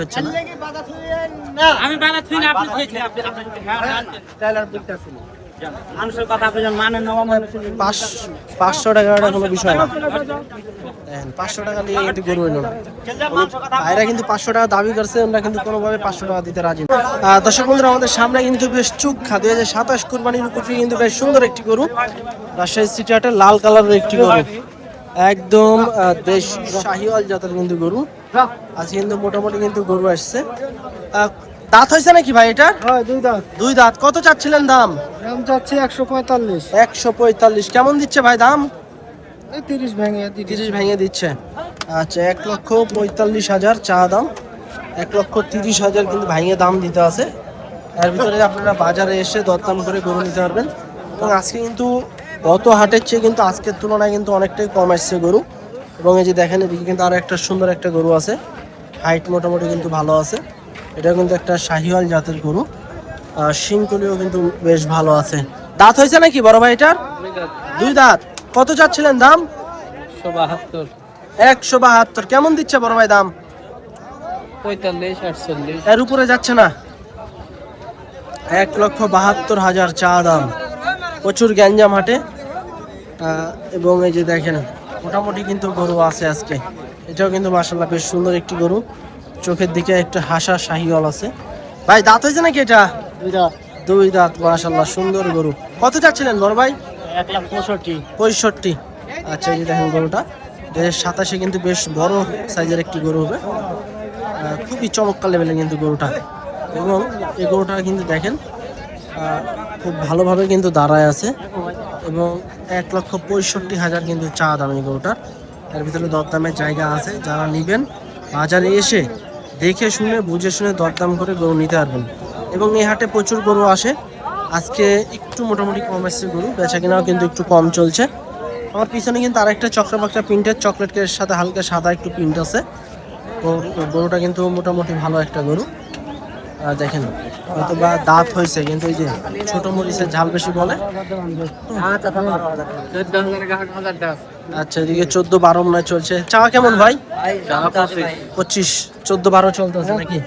হচ্ছে না। আমি বাধা থুই না, আপনি থুইছেন। মানুষের কথা আপনি যেন মানেন না, অমান্য করেন। 500 টাকা এটা কোনো বিষয় না। দেখেন 500 টাকা দিয়ে কিন্তু গরু হইল না। ভাইরা কিন্তু 500 টাকা দাবি করছে, ওরা কিন্তু কোনোভাবে 500 টাকা দিতে রাজি না। দর্শক বন্ধুরা, আমাদের সামনে কিন্তু বেশ চুক্ষা 2027 কুরবানির উপযোগী কিন্তু বেশ সুন্দর একটি গরু, রাজশাহী সিটি হাটে লাল কালারের একটি গরু, একদম দেশ শাহিওয়াল জাতের কিন্তু গরু। আজকে কিন্তু মোটামুটি কিন্তু গরু আসছে। দাঁত হয়েছে নাকি ভাই এটা? দুই দাঁত। কত চাচ্ছিলেন দাম? দাম চাচ্ছি 145। 145 কেমন দিচ্ছে ভাই দাম? 30 ভেঙে 30 ভেঙে দিচ্ছে। আচ্ছা, 1,45,000 চা দাম, 1,30,000 কিন্তু ভেঙে দাম দিতে আছে। এর ভিতরে আপনারা বাজারে এসে দরদাম করে গরু নিতে পারবেন। এবং আজকে কিন্তু গত হাটের চেয়ে কিন্তু আজকের তুলনায় কিন্তু অনেকটাই কম আসছে গরু। এবং এই যে দেখেন, এদিকে কিন্তু আরো একটা সুন্দর একটা গরু আছে, হাইট মোটামুটি কিন্তু ভালো আছে। এটা কিন্তু একটা শাহিওয়াল জাতের গরু, শিংকুলিও কিন্তু বেশ ভালো আছে। দাঁত হয়েছে নাকি বড় ভাই এটার? দুই দাঁত। কত চাচ্ছিলেন দাম? 172, 172 কেমন দিচ্ছে বড় ভাই দাম? 45, 48। এর উপরে যাচ্ছে না। 1,72,000 চা দাম। প্রচুর গ্যাঞ্জাম হাটে। এবং এই যে দেখেন, মোটামুটি কিন্তু গরু আছে আজকে। এটাও কিন্তু মাশাআল্লাহ বেশ সুন্দর একটি গরু, চোখের দিকে একটু হাসা শাহিওয়াল আছে। ভাই দাঁত হয়েছে নাকি এটা? দুই দাঁত। মাশাআল্লাহ সুন্দর গরু। কত চাচ্ছিলেন বড় ভাই? 1,65। আচ্ছা, এই যে দেখেন গরুটা 27 কিন্তু বেশ বড় সাইজের একটি গরু হবে। খুবই চমৎকার লেভেলের কিন্তু গরুটা। এবং এই গরুটা কিন্তু দেখেন খুব ভালোভাবে কিন্তু দাঁড়ায় আছে। এবং 1,65,000 কিন্তু চা দাম এই গরুটার। এর ভিতরে দরদামের জায়গা আছে, যারা নেবেন বাজারে এসে দেখে শুনে বুঝে শুনে দরদাম করে গরু নিতে পারবেন। এবং এই হাটে প্রচুর গরু আসে। আজকে একটু মোটামুটি কম আসছে গরু, বেচা কেনাও কিন্তু একটু কম চলছে। আমার পিছনে কিন্তু আরেকটা চক্রবাক্টা প্রিন্টের চকলেটের সাথে হালকা সাদা একটু প্রিন্ট আছে। তো গরুটা কিন্তু মোটামুটি ভালো একটা গরু। দেখেন হয়তো বা দাঁত হয়েছে, কিন্তু এই যে ছোট মরিচের ঝাল বেশি বলে। আচ্ছা, এদিকে 14-12 মনে চলছে। চাওয়া কেমন ভাই? 25, 14-12 চলতেছে নাকি?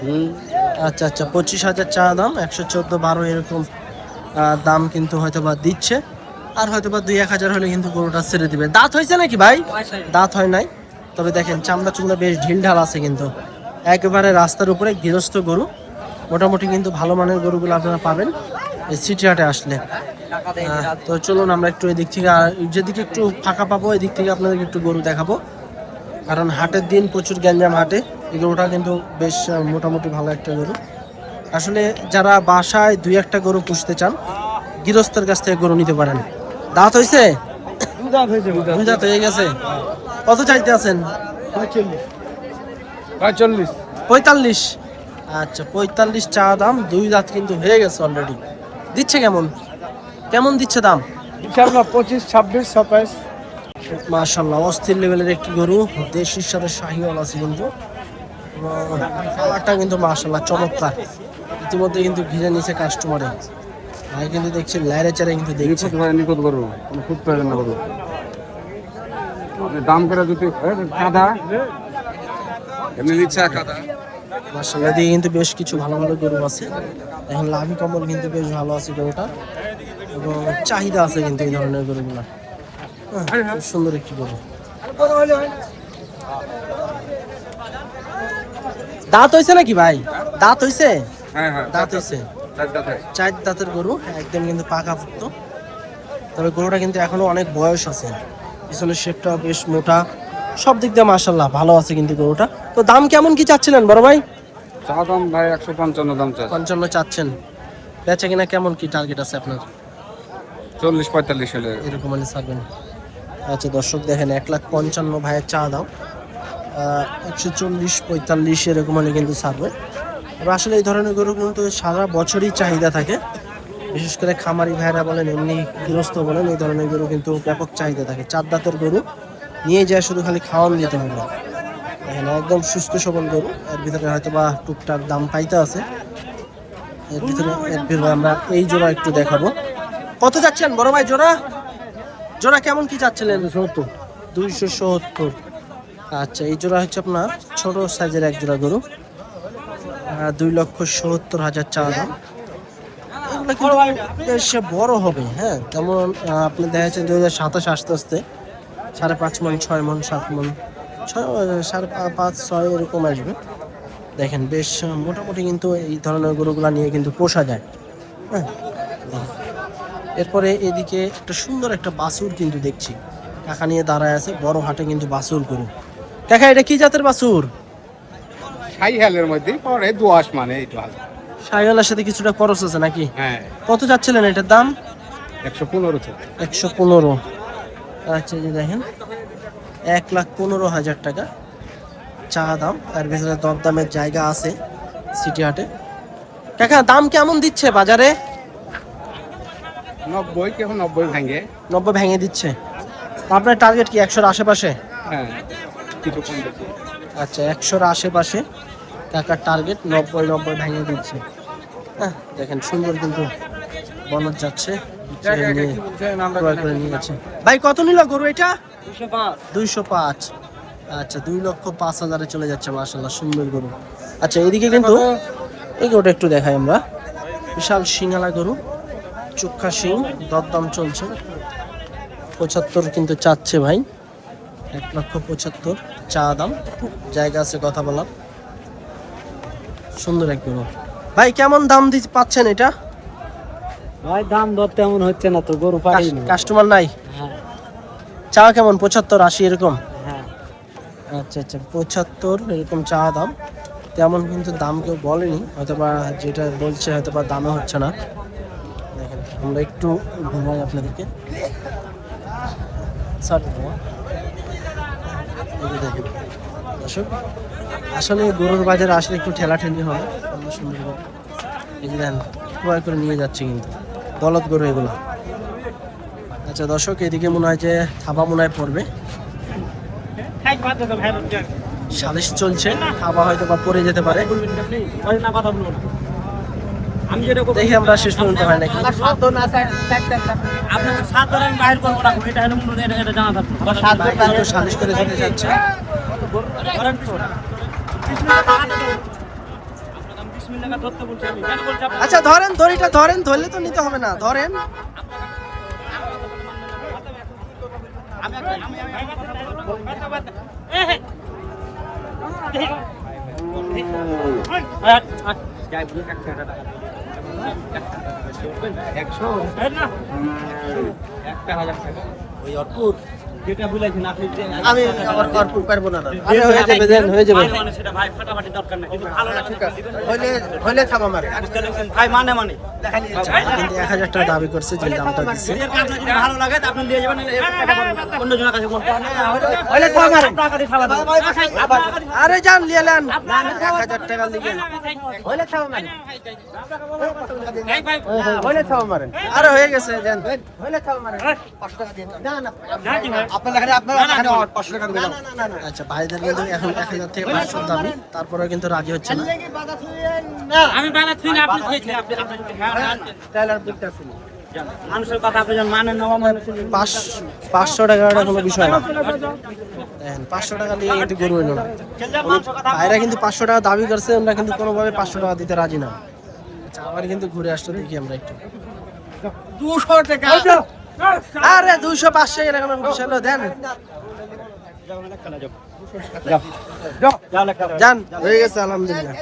আচ্ছা আচ্ছা, 25,000 চা দাম, 114-12 এরকম দাম কিন্তু হয়তো বা দিচ্ছে। আর হয়তো বা 2-1,000 হলে কিন্তু গরুটা ছেড়ে দিবে। দাঁত হয়েছে নাকি ভাই? দাঁত হয় নাই, তবে দেখেন চামড়া চুমড়া বেশ ঢিল ঢাল আছে কিন্তু। একেবারে রাস্তার উপরে গৃহস্থ গরু। মোটামুটি কিন্তু ভালো মানের গরুগুলো আপনারা পাবেন এই সিটি হাটে আসলে। তো চলুন আমরা একটু এদিক থেকে, যেদিকে একটু ফাঁকা পাবো এদিক থেকে আপনাদেরকে একটু গরু দেখাবো। কারণ হাটের দিন প্রচুর গ্যাঞ্জাম হাটে। এই গরুটা কিন্তু বেশ মোটামুটি ভালো একটা গরু। আসলে যারা বাসায় 2-1টা গরু পুষতে চান, গৃহস্থের কাছ থেকে গরু নিতে পারেন। দাঁত হয়েছে? দুই দাঁত হয়ে গেছে। কত চাইতে আছেন? 45। আচ্ছা, 45 চা দাম, দুই দাঁত কিন্তু হয়ে গেছে অলরেডি। দিচ্ছে কেমন? কেমন দিচ্ছে দাম? 25, 26, 27। মাশাআল্লাহ অস্থির লেভেলের একটি গরু, দেশির সাথে শাহিওয়াল আছে কিন্তু। কালারটা কিন্তু মাশাআল্লাহ চমৎকার। ইতিমধ্যে কিন্তু ঘিরে নিচে কাস্টমারে। ভাই কিন্তু দেখছি লাইরে চারে কিন্তু দেখছি। নিকট করবো কোনো খুব প্রয়োজন না করবো দাম করে যদি কাদা এমনি নিচ্ছে কাদা। মাশাআল্লাহ দিয়ে কিন্তু বেশ কিছু ভালো ভালো গরু আছে। এখন লাভি কম্বল কিন্তু বেশ ভালো আছে গরুটা, এবং চাহিদা আছে কিন্তু এই ধরনের গরুগুলো। খুব সুন্দর একটি গরু। দাঁত হয়েছে নাকি ভাই? দাঁত হয়েছে? দাঁত হয়েছে। 4 দাঁতের গরু, একদম কিন্তু পাকা পুক্ত। তবে গরুটা কিন্তু এখনো অনেক বয়স আছে। পিছনের শেপটা বেশ মোটা, সব দিক দিয়ে মাশাআল্লাহ ভালো আছে কিন্তু গরুটা। তো দাম কেমন কি চাচ্ছিলেন বড় ভাই? চা দাম ভাই 155 দাম চাই। 55 চাচ্ছেন। বেচা কিনা কেমন কি টার্গেট আছে আপনার? 40-45 হলে এরকম হলে ছাড়বেন। আচ্ছা দর্শক দেখেন, 1,55,000 ভাইয়ের চা দাম, 140-45 এরকম হলে কিন্তু ছাড়বে। তবে আসলে এই ধরনের গরু কিন্তু সারা বছরই চাহিদা থাকে। বিশেষ করে খামারি ভাইরা বলেন, এমনি গৃহস্থ বলেন, এই ধরনের গরু কিন্তু ব্যাপক চাহিদা থাকে। 4 দাঁতের গরু নিয়ে যায়, শুধু খালি খাওয়ান দিতে হবে। দেখেন একদম সুস্থ সবল গরু। এর ভিতরে হয়তো বা টুকটাক দাম পাইতে আছে। এর ভিতরে আমরা এই জোড়া একটু দেখাবো। কত যাচ্ছেন বড় ভাই জোড়া? জোড়া কেমন কি চাচ্ছিলেন? 270। আচ্ছা, এই জোড়া হচ্ছে আপনার ছোট সাইজের এক জোড়া গরু। 2,70,000 চা দাম। এগুলো কিন্তু বেশ বড় হবে, হ্যাঁ তেমন আপনি দেখা যাচ্ছে 2027 আস্তে আস্তে 5.5 মণ 6 মণ 7 মণ 5.5-6 এরকম আসবে। দেখেন বেশ মোটামুটি কিন্তু এই ধরনের গরুগুলা নিয়ে কিন্তু পোষা যায়, হ্যাঁ। এরপরে এদিকে একটা সুন্দর একটা বাছুর কিন্তু দেখছি কাকা নিয়ে দাঁড়ায় আছে, বড় হাটে কিন্তু বাছুর গরু। কাকা এটা কি জাতের বাছুর? শাহিহালের মধ্যে পরে দোয়াশ মানে এই তো শাহিওয়ালার সাথে কিছুটা খরচ আছে নাকি? হ্যাঁ কত যাচ্ছিলেন এটার দাম? 115 115। আচ্ছা যে দেখেন 1,15,000 টাকা চা দাম। তার ভিতরে দরদামের জায়গা আছে সিটি হাটে। কাকা দাম কেমন দিচ্ছে বাজারে? 90 কেমন 90 ভাঙে। 90 ভেঙে দিচ্ছে। আপনার টার্গেট কি 100-র আশেপাশে? হ্যাঁ কিছু কম বেশি। আচ্ছা 100-র আশেপাশে কাকার টার্গেট, 90 ভেঙে দিচ্ছে। হ্যাঁ দেখেন সুন্দর কিন্তু বনজ যাচ্ছে, ক্রয় করে নিয়ে যাচ্ছে। ভাই কত নিল গরু এটা? 205। আচ্ছা 2,05,000 চলে যাচ্ছে, মাশাআল্লাহ সুন্দর গরু। আচ্ছা এদিকে কিন্তু এই গরুটা একটু দেখাই আমরা, বিশাল সিংহালা গরু, চুক্কা শিং, দরদাম চলছে 75 কিন্তু চাচ্ছে ভাই, 1,75,000 চা দাম। জায়গা আছে কথা বলার, সুন্দর এক গরু। ভাই কেমন দাম পাচ্ছেন এটা? ভাই দাম দর তেমন হচ্ছে না তো, গরু পারি না। কাস্টমার নাই? হ্যাঁ চা কেমন 75-80 এরকম? হ্যাঁ। আচ্ছা 75 এরকম চা দাম। তেমন কিন্তু দাম কেউ বলেনি, হয়তোবা যেটা বলছে হয়তোবা দামে হচ্ছে না। দেখেন আমরা একটু ঘুমাই আপনাদেরকে। সরি দেখেন দর্শক, আসলে গরুর বাজারে আসলে একটু ঠেলাঠেলি হয়। আমরা সুন্দর এই যে দেখেন ক্রয় করে নিয়ে যাচ্ছে কিন্তু দলত গরু এগুলো। আচ্ছা দর্শক এদিকে মনে হয় যে থাবা মনে হয় পড়বে, সালিশ চলছে, থাবা হয়তো বা পড়ে যেতে পারে। দেখি আমরা শেষ পর্যন্ত হয় নাকি। সালিশ করে দিতে যাচ্ছে। আচ্ছা ধরেন, দড়িটা ধরেন, ধরলে তো নিতে হবে না, ধরেন। যেটা বলেছেন আপনি, আমি আবার করতে পারবো না। আরে হয়ে যাবে, দেন হয়ে যাবে। মানে সেটা ভাই ফাটাফাটি দরকার নাই, কিন্তু ভালো লাগে। হইলে থাবা মারে। ভাই মানে কিন্তু 1,000 টাকা দাবি করছে, যে দামটা দিচ্ছে। আপনার যদি ভালো লাগে আপনি দিয়ে যাবেন, অন্য জনের কাছে হইলে থাবা মারে। আরে জান লিয়ে নেন 1,000 টাকা লিখে। হইলে থাবা মারে, হইলে থাবা মারে। আরে হয়ে গেছে, দেন হইলে থাবা মারে। 500 টাকা দিয়ে না না আচ্ছা ভাইদের কিন্তু এখন 1,000 থেকে 500 দাবি, তারপরে কিন্তু রাজি হচ্ছে না। আমি বানা থুই না, আপনি দেখলে আপনি মানুষের কথা আপনি মানেন না, 500 টাকাটা কোনো বিষয় না। দেখেন 500 টাকা দিয়ে কিন্তু গরু হইল না। ভাইরা কিন্তু 500 টাকা দাবি করছে, আমরা কিন্তু কোনোভাবে 500 টাকা দিতে রাজি না। আচ্ছা আবার কিন্তু ঘুরে আসতে দেখি আমরা একটু 200 টাকা। আরে 200-500 এরকম বিষয় হলো, দেন যান, হয়ে গেছে আলহামদুলিল্লাহ।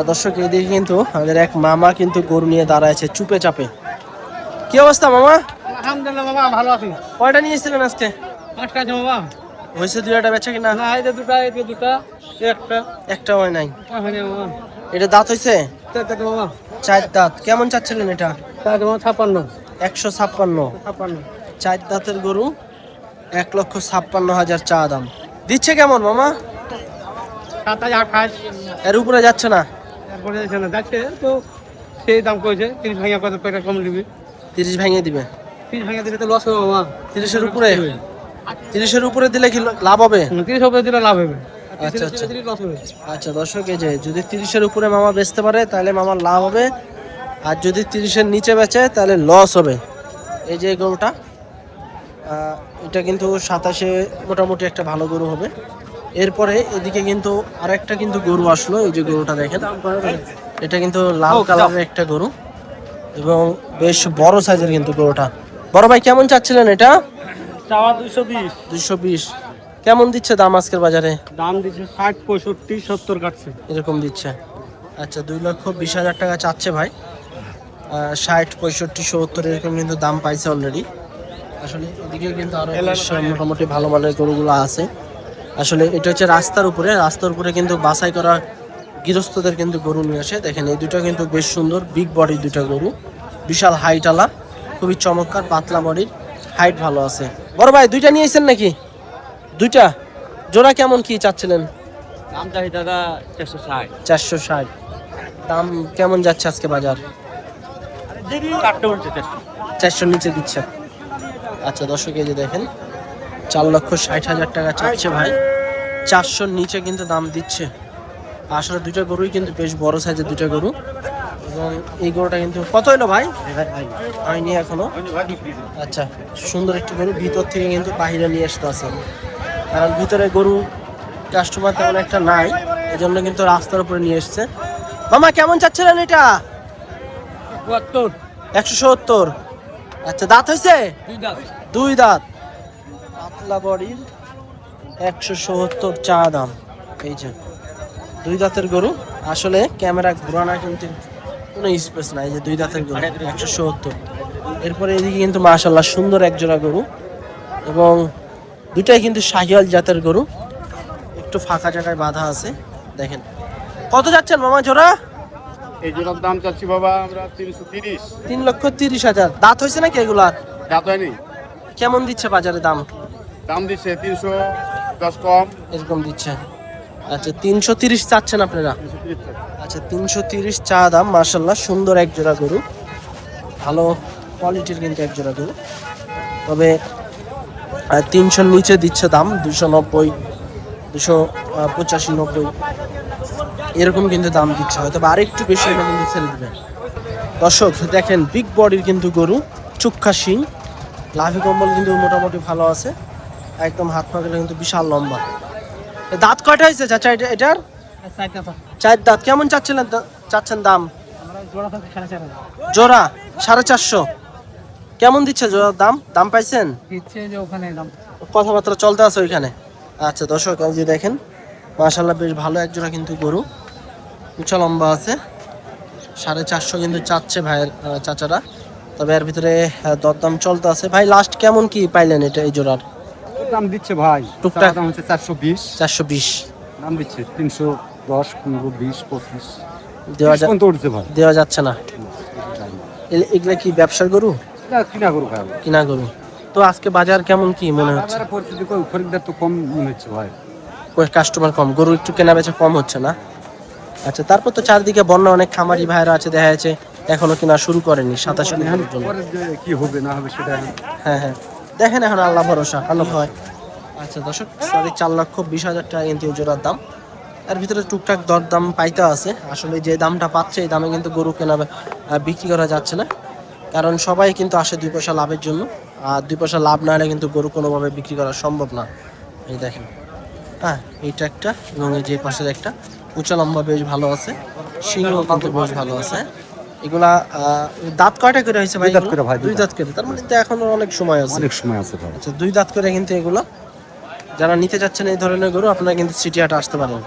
দর্শক এদিকে কিন্তু আমাদের এক মামা কিন্তু গরু নিয়ে দাঁড়াচ্ছে চুপে চাপে। কি অবস্থা মামা? আলহামদুলিল্লাহ বাবা, ভালো আছি। কয়টা নিয়েছিলেন আজকে? 5টা আছে বাবা। হয়েছে 2টা বেচা কিনা? না এই যে দুটো, এই যে দুটো, একটা হয় নাই। হয়নি বাবা। এটা দাঁত হয়েছে? দেখো বাবা, 4 দাঁত। কেমন চাচ্ছিলেন এটা? 56। 156। 4 দাঁতের গরু, 1,56,000 চা দাম। দিচ্ছে কেমন মামা? 27, 28 এর উপরে যাচ্ছে না? এরপরে যাচ্ছে তো, সেই দাম কইছে 30 ভাঙা কত কয়টা কম দিবি? 30 ভেঙে দিবে। 30 ভাঙা দিলে তো লস হবে বাবা। 30-এর উপরে? 30-এর উপরে দিলে কি লাভ হবে? 30 হবে দিলে লাভ হবে, আচ্ছা, আচ্ছা। লস হবে। আচ্ছা দর্শক, এই যে যদি 30-এর উপরে মামা বেচতে পারে তাহলে মামার লাভ হবে, আর যদি 30-এর নিচে বেচে তাহলে লস হবে। এই যে গরুটা, এটা কিন্তু 27-এ মোটামুটি একটা ভালো গরু হবে। এরপরে এদিকে কিন্তু আরেকটা কিন্তু গরু আসলো, এই যে গরুটা দেখেন, এটা কিন্তু লাল কালারের একটা গরু এবং বেশ বড় সাইজের কিন্তু গরুটা। বড় ভাই কেমন চাচ্ছিলেন এটা? চাওয়া 220, 220। কেমন দিচ্ছে দাম আজকের বাজারে? দাম দিচ্ছে 60, 65, 70 কাটছে। এরকম দিচ্ছে। আচ্ছা, 2,20,000 টাকা চাচ্ছে ভাই। 60, 65, 70 এরকম কিন্তু দাম পাইছে অলরেডি। আসলে এদিকে কিন্তু আরো বেশ মোটামুটি ভালো মানের গরুগুলো আছে। আসলে এটা হচ্ছে রাস্তার উপরে কিন্তু বাছাই করা গৃহস্থদের কিন্তু গরু নিয়ে আসে। দেখেন এই দুটো কিন্তু বেশ সুন্দর, বিগ বডির দুটো গরু, বিশাল হাইট আলা, খুবই চমৎকার, পাতলা বডির, হাইট ভালো আছে। বড় ভাই দুইটা নিয়েছেন নাকি? দুইটা জোড়া কেমন কি চাচ্ছিলেন? দাম চাই দাদা 460। 460। দাম কেমন যাচ্ছে আজকে বাজার? 400 নিচে দিচ্ছে। আচ্ছা দর্শক, এই যে দেখেন 4,60,000 টাকা চাচ্ছে ভাই, 400 নিচে কিন্তু দাম দিচ্ছে। আসলে দুটো গরুই কিন্তু বেশ বড় সাইজের দুটো গরু, এবং এই গরুটা কিন্তু কত হলো ভাই? হয়নি এখনো। আচ্ছা, সুন্দর একটি গরু, ভিতর থেকে কিন্তু বাহিরে নিয়ে আসতে আছে, কারণ ভিতরে গরু কাস্টমার তেমন একটা নাই, এই জন্য কিন্তু রাস্তার উপরে নিয়ে এসছে। মামা কেমন চাচ্ছিলেন এটা? 170। আচ্ছা, দাঁত হয়েছে? 2 দাঁত, পাতলা বডির, 170 চা দাম। এই যে 2 দাঁতের গরু, আসলে ক্যামেরা ঘোরানো কিন্তু কোনো স্পেস নাই। যে 2 দাঁতের গরু 170। এরপরে এদিকে কিন্তু মাশাআল্লাহ সুন্দর এক জোড়া গরু, এবং দুটাই কিন্তু শাহিওয়াল জাতের গরু, একটু ফাঁকা জায়গায় বাঁধা আছে। দেখেন কত যাচ্ছেন মামা জোড়া? এই জোড়ার দাম চাচ্ছি বাবা আমরা 330। 3,30,000। দাঁত হয়েছে নাকি এগুলার? দাঁত হয়নি। কেমন দিচ্ছে বাজারে দাম? দাম দিচ্ছে 310 কম। এরকম দিচ্ছে। আচ্ছা, 330 চাচ্ছেন আপনারা? 330 টাকা। আচ্ছা, 330 চা দাম। মাশাআল্লাহ সুন্দর এক জোড়া গরু, ভালো কোয়ালিটির কিন্তু এক জোড়া গরু, তবে 300 নিচে দিচ্ছে দাম। 290, 285, 90 এরকম কিন্তু দাম দিচ্ছে, হয়তো বা আরেকটু বেশি হলে কিন্তু ছেড়ে দেবে। দর্শক দেখেন, বিগ বডির কিন্তু গরু, চুক্ষা শিং, লাভি কম্বল কিন্তু মোটামুটি ভালো আছে, একদম হাত পা গেলে কিন্তু বিশাল লম্বা। দাঁত কয়টা হয়েছে চাচা এটার? 4 দাঁত। কেমন চাচ্ছেন দাম? জোড়া 450। কেমন দিচ্ছে জোড়ার দাম? দাম পাইছেন? কথাবার্তা চলতে আছে ওইখানে। আচ্ছা দর্শক, এই যে দেখেন মাশাআল্লাহ বেশ ভালো এক জোড়া কিন্তু গরু, উঁচা লম্বা আছে। 450 কিন্তু চাচ্ছে ভাইয়ের চাচারা, তবে এর ভিতরে দরদাম চলতে আছে। ভাই লাস্ট কেমন কি পাইলেন এটা এই জোড়ার? দাম দিচ্ছে ভাই টুকটাক দাম হচ্ছে 420। 420 দাম দিচ্ছে 310, 15, 20, 25 দেওয়া যাচ্ছে না। এগুলা কি ব্যবসার গরু? কিনা গরু ভাই, কিনা গরু। তো আজকে বাজার কেমন কি মনে হচ্ছে? বাজারে পরিস্থিতি খরিদ্দার তো কম মনে হচ্ছে ভাই, কাস্টমার কম, গরু একটু কেনা বেচা কম হচ্ছে না? আচ্ছা, তারপর তো চারদিকে বন্যা, অনেক খামারি ভাইরা আছে, দেখা যাচ্ছে এখনো কিনা শুরু করেনি 27 জন্য। পরে যে কি হবে না হবে সেটা হ্যাঁ হ্যাঁ, দেখেন এখন আল্লাহ ভরসা, আল্লাহ হয়। আচ্ছা দর্শক, 4,20,000 টাকা কিন্তু এই জোড়ার দাম। এর ভিতরে টুকটাক দরদাম পাইতে আছে। আসলে যে দামটা পাচ্ছে এই দামে কিন্তু গরু কেনা বিক্রি করা যাচ্ছে না, কারণ সবাই কিন্তু আসে 2 পয়সা লাভের জন্য, আর 2 পয়সা লাভ না হলে কিন্তু গরু কোনোভাবে বিক্রি করা সম্ভব না। এই দেখেন, হ্যাঁ এইটা একটা, এবং এই যে পাশের একটা, উঁচা লম্বা বেশ ভালো আছে, সিংহ কিন্তু বেশ ভালো আছে। এগুলা দাঁত কয়টা করে হয়েছে ভাই? 2 দাঁত করে ভাই, 2 দাঁত করে। তার মানে তো এখনো অনেক সময় আছে। অনেক সময় আছে ভাই। আচ্ছা, 2 দাঁত করে কিন্তু এগুলো, যারা নিতে চাচ্ছেন এই ধরনের গরু, আপনারা কিন্তু সিটি হাটে আসতে পারেন।